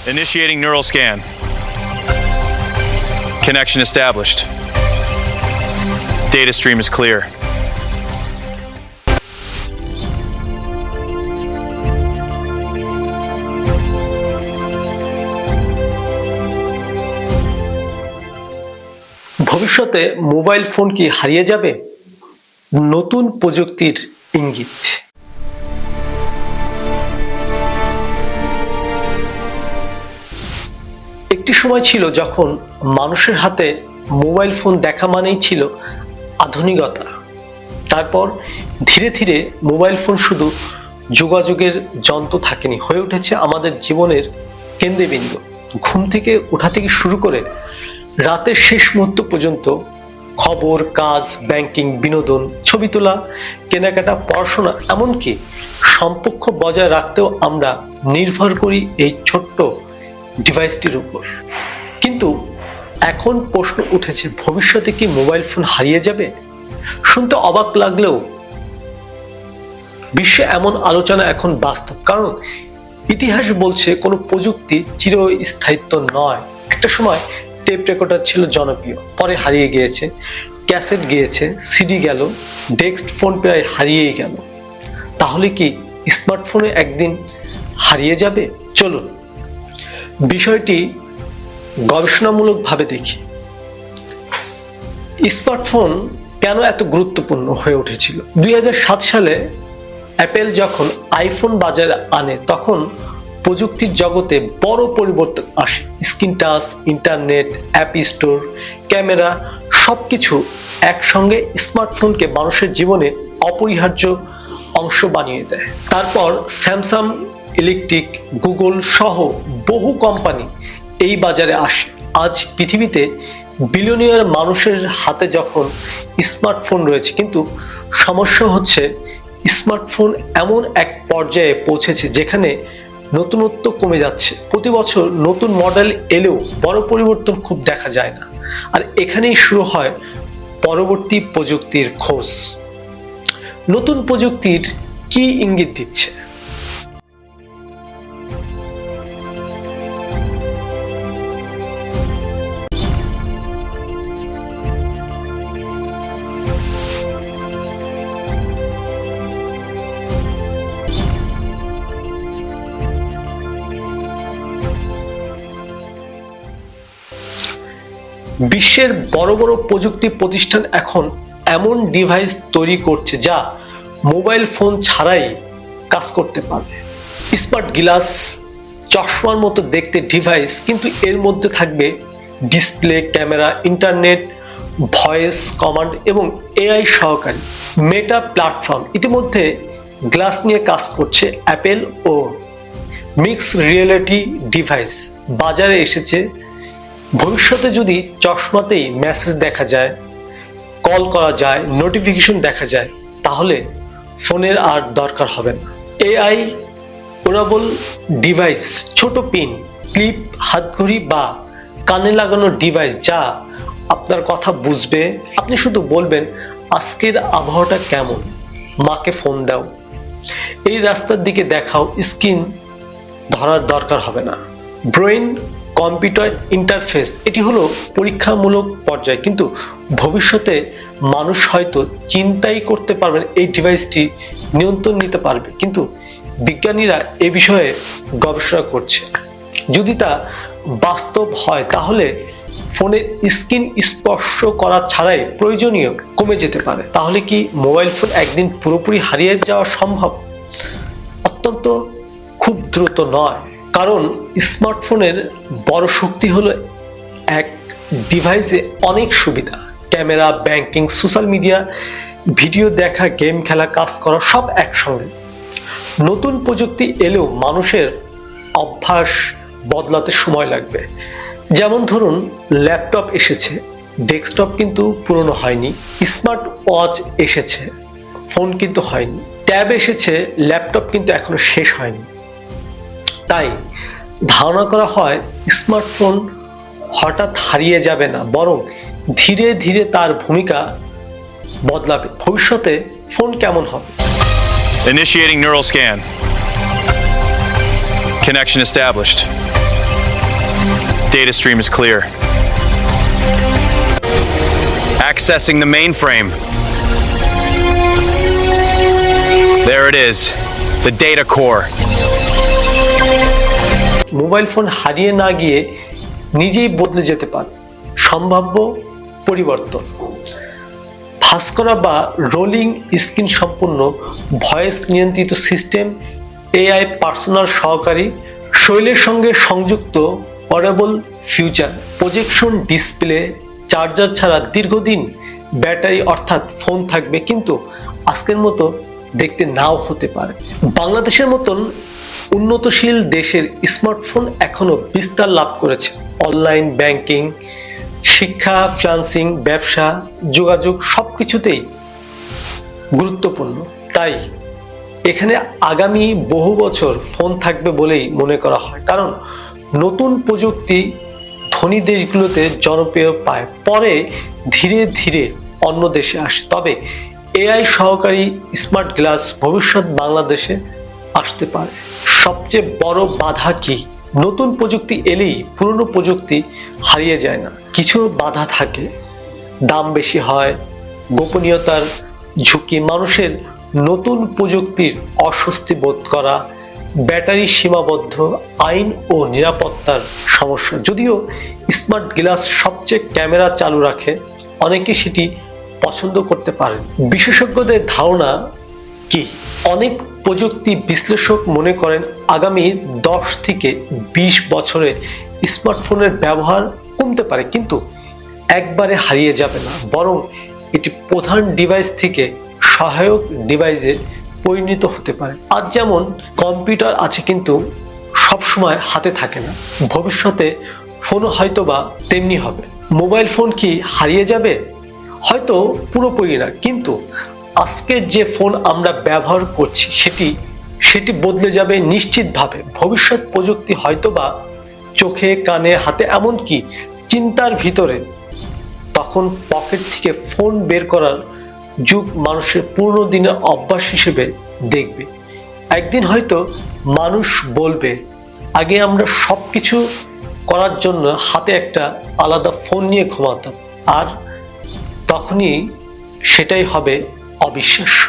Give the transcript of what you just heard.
Initiating neural scan. Connection established. Data stream is clear. ভবিষ্যতে mobile phone কি হারিয়ে যাবে? নতুন প্রযুক্তির ইঙ্গিত। একটি সময় ছিল যখন মানুষের হাতে মোবাইল ফোন দেখা মানেই ছিল আধুনিকতা। তারপর ধীরে ধীরে মোবাইল ফোন শুধু যোগাযোগের যন্ত্র থাকেনি, হয়ে উঠেছে আমাদের জীবনের কেন্দ্রবিন্দু। ঘুম থেকে ওঠা থেকে শুরু করে রাতের শেষ মুহূর্ত পর্যন্ত খবর, কাজ, ব্যাংকিং, বিনোদন, ছবি তোলা, কেনাকাটা, পড়াশোনা, এমনকি সম্পর্ক বজায় রাখতেও আমরা নির্ভর করি এই ছোট্ট ডিভাইসটির উপর। কিন্তু এখন প্রশ্ন উঠেছে, ভবিষ্যতে কি মোবাইল ফোন হারিয়ে যাবে? শুনতে অবাক লাগলেও বিশ্বে এমন আলোচনা এখন বাস্তব, কারণ ইতিহাস বলছে কোনো প্রযুক্তি চিরস্থায়িত্ব নয়। একটা সময় টেপ রেকর্ডার ছিল জনপ্রিয়, পরে হারিয়ে গিয়েছে, ক্যাসেট গিয়েছে, সিডি গেল, ডেস্ক ফোন প্রায় হারিয়েই গেল। তাহলে কি স্মার্টফোনে একদিন হারিয়ে যাবে? চলুন বিষয়টি গবেষণামূলকভাবে দেখি। স্মার্টফোন কেন এত গুরুত্বপূর্ণ হয়ে উঠেছিল? 2007 সালে অ্যাপেল যখন আইফোন বাজারে আনে, তখন প্রযুক্তির জগতে বড় পরিবর্তন আসে। Screen touch, internet, app store, camera, সবকিছু একসঙ্গে স্মার্টফোনকে মানুষের জীবনে অপরিহার্য অংশ বানিয়ে দেয়। তারপর স্যামসাং ইলেকট্রিক, গুগল সহ বহু কোম্পানি এই বাজারে আসে। আজ পৃথিবীতে বিলিয়নিয়ার মানুষের হাতে যখন স্মার্টফোন রয়েছে, কিন্তু সমস্যা হচ্ছে স্মার্টফোন এমন এক পর্যায়ে পৌঁছেছে যেখানে নতুনত্ব কমে যাচ্ছে। প্রতি বছর নতুন মডেল এলেও বড় পরিবর্তন খুব দেখা যায় না। আর এখানেই শুরু হয় পরবর্তী প্রযুক্তির খোঁজ। নতুন প্রযুক্তির কি ইঙ্গিত দিচ্ছে? বিশ্বের বড় বড় প্রযুক্তি প্রতিষ্ঠান এখন এমন ডিভাইস তৈরি করছে যা মোবাইল ফোন ছাড়াই কাজ করতে পারবে। স্মার্ট গ্লাস, চশমার মতো দেখতে ডিভাইস, কিন্তু এর মধ্যে থাকবে display, camera, internet, voice command এবং এআই সহকারী। মেটা প্ল্যাটফর্ম ইতিমধ্যে গ্লাস নিয়ে কাজ করছে। অ্যাপেল ও মিক্স রিয়েলিটি ডিভাইস বাজারে এসেছে। ভবিষ্যতে যদি চশমাতেই মেসেজ দেখা যায়, কল করা যায়, নোটিফিকেশন দেখা যায়, তাহলে ফোনের আর দরকার হবে না। এআই ওয়েরেবল ডিভাইস, ছোট পিন, ক্লিপ, হাতঘড়ি বা কানে লাগানো ডিভাইস যা আপনার কথা বুঝবে। আপনি শুধু বলবেন, আজকের আবহাওয়াটা কেমন, মাকে ফোন দাও, এই রাস্তার দিকে দেখাও, স্ক্রিন ধরার দরকার হবে না। ব্রেইন কম্পিউটার ইন্টারফেস, এটি হলো পরীক্ষামূলক পর্যায়ে, কিন্তু ভবিষ্যতে মানুষ হয়তো চিন্তাই করতে পারবেন এই ডিভাইসটি নিয়ন্ত্রণ নিতে পারবে। কিন্তু বিজ্ঞানীরা এ বিষয়ে গবেষণা করছে। যদি তা বাস্তব হয়, তাহলে ফোনের স্ক্রিন স্পর্শ করা ছাড়াই প্রয়োজনীয় কমে যেতে পারে। তাহলে কি মোবাইল ফোন একদিন পুরোপুরি হারিয়ে যাওয়া সম্ভব? অত্যন্ত খুব দ্রুত নয়, কারণ স্মার্টফোনের বড় শক্তি হলো এক ডিভাইসে অনেক সুবিধা। Camera, banking, social media, video দেখা, গেম খেলা, কাজ করা, সব একসঙ্গে। নতুন প্রযুক্তি এলেও মানুষের অভ্যাস বদলাতে সময় লাগবে। যেমন ধরুন, ল্যাপটপ এসেছে, ডেস্কটপ কিন্তু পুরনো হয়নি। স্মার্ট ওয়াচ এসেছে, ফোন কিন্তু হয়নি। ট্যাব এসেছে, ল্যাপটপ কিন্তু এখনো শেষ হয়নি। তাই ধারণা করা হয় স্মার্টফোন হঠাৎ হারিয়ে যাবে না, বরং ধীরে ধীরে তার ভূমিকা বদলাবে। ভবিষ্যতে ফোন কেমন হবে? Initiating neural scan. Connection established. Data stream is clear. Accessing the mainframe. There it is, the data core. Mobile phone হারিয়ে না গিয়ে নিজেই বদলে যেতে পারে সম্ভাব্য পরিবর্তন ফাঁস করা বা রোলিং স্ক্রিন সম্পূর্ণ ভয়েস নিয়ন্ত্রিত সিস্টেম, এআই পার্সোনাল সহকারী, শৈলের সঙ্গে সংযুক্ত wearable future, projection display, charger ছাড়া দীর্ঘদিন ব্যাটারি অর্থাৎ ফোন থাকবে কিন্তু আজকের মতো দেখতে নাও হতে পারে। বাংলাদেশের মতন উন্নতশীল দেশের স্মার্টফোন এখনো বিস্তার লাভ করেছে। অনলাইন ব্যাংকিং, শিক্ষা, ফ্রিল্যান্সিং, ব্যবসা, যোগাযোগ সবকিছুতেই গুরুত্বপূর্ণ। তাই এখানে আগামী বহু বছর ফোন থাকবে বলেই মনে করা হয়, কারণ নতুন প্রযুক্তি ধনী দেশগুলোতে জনপ্রিয় পায়, পরে ধীরে ধীরে অন্য দেশে আসে। তবে এআই সহকারী স্মার্ট গ্লাস ভবিষ্যৎ বাংলাদেশে আসতে পারে। সবচেয়ে বড় বাধা কি? নতুন প্রযুক্তি এলেই পুরনো প্রযুক্তি হারিয়ে যায় না, কিছু বাধা থাকে। দাম বেশি হয়, গোপনীয়তার ঝুঁকি, মানুষের নতুন প্রযুক্তির অস্বস্তি বোধ করা, ব্যাটারি সীমাবদ্ধ, আইন ও নিরাপত্তার সমস্যা। যদিও স্মার্ট গ্লাস সবচেয়ে ক্যামেরা চালু রাখে, অনেকে সেটি পছন্দ করতে পারেন। বিশেষজ্ঞদের ধারণা কি? অনেক প্রযুক্তি বিশ্লেষক মনে করেন আগামী 10 থেকে 20 বছরে স্মার্টফোনের ব্যবহার কমতে পারে, কিন্তু একবারে হারিয়ে যাবে না, বরং এটি প্রধান ডিভাইস থেকে সহায়ক ডিভাইসে পরিণত হতে পারে। আজ যেমন কম্পিউটার আছে কিন্তু সবসময় হাতে থাকে না, ভবিষ্যতে ফোনও হয়তোবা তেমনি হবে। মোবাইল ফোন কি হারিয়ে যাবে? হয়তো পুরোপুরি না, কিন্তু আজকের যে ফোন আমরা ব্যবহার করছি সেটি বদলে যাবে নিশ্চিতভাবে। ভবিষ্যৎ প্রযুক্তি হয়তোবা চোখে, কানে, হাতে, এমনকি চিন্তার ভিতরে। তখন পকেট থেকে ফোন বের করার যুগ মানুষের পুরনো দিনের অভ্যাস হিসেবে দেখবে। একদিন হয়তো মানুষ বলবে, আগে আমরা সবকিছু করার জন্য হাতে একটা আলাদা ফোন নিয়ে ঘুমাতাম, আর তখনই সেটাই হবে অবিশ্বাস্য।